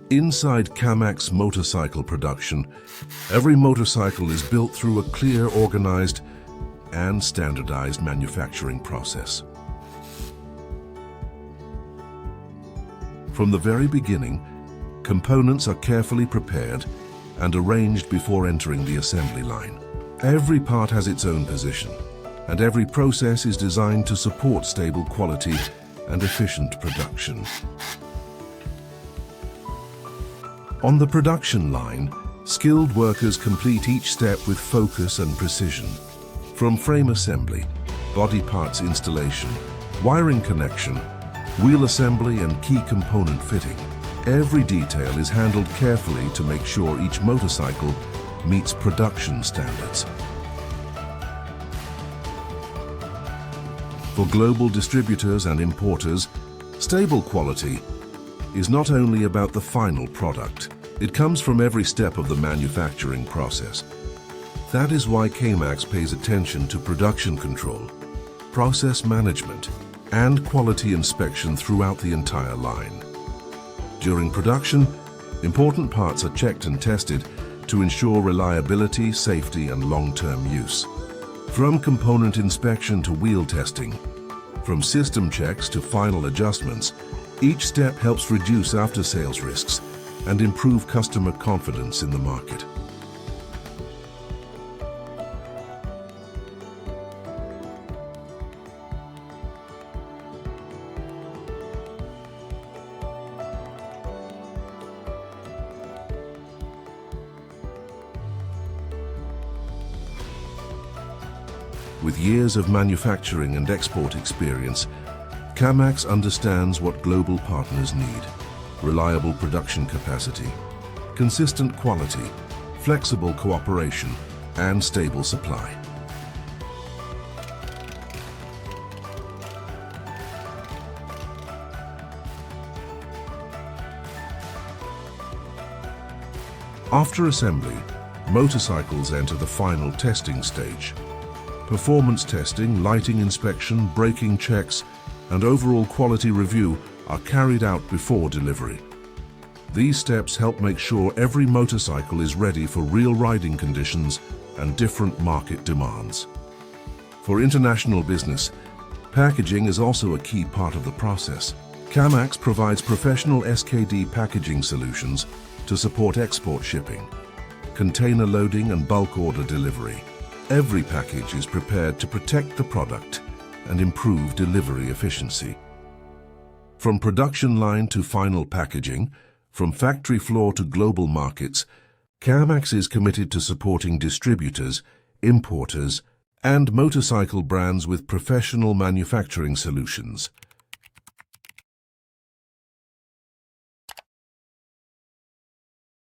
Inside KAMAX motorcycle production, every motorcycle is built through a clear, organized, and standardized manufacturing process. From the very beginning, components are carefully prepared and arranged before entering the assembly line. Every part has its own position, and every process is designed to support stable quality and efficient production. On the production line, skilled workers complete each step with focus and precision. From frame assembly, body parts installation, wiring connection, wheel assembly and key component fitting, every detail is handled carefully to make sure each motorcycle meets production standards. For global distributors and importers, stable quality is not only about the final product. It comes from every step of the manufacturing process. That is why KAMAX pays attention to production control, process management, and quality inspection throughout the entire line. During production, important parts are checked and tested to ensure reliability, safety, and long-term use. From component inspection to wheel testing, from system checks to final adjustments, each step helps reduce after-sales risks and improve customer confidence in the market. With years of manufacturing and export experience, KAMAX understands what global partners need: reliable production capacity, consistent quality, flexible cooperation, and stable supply. After assembly, motorcycles enter the final testing stage. Performance testing, lighting inspection, braking checks, and overall quality review are carried out before delivery. These steps help make sure every motorcycle is ready for real riding conditions and different market demands. For international business, packaging is also a key part of the process. KAMAX provides professional SKD packaging solutions to support export shipping, container loading, and bulk order delivery. Every package is prepared to protect the product and improve delivery efficiency. From production line to final packaging, from factory floor to global markets, KAMAX is committed to supporting distributors, importers, and motorcycle brands with professional manufacturing solutions.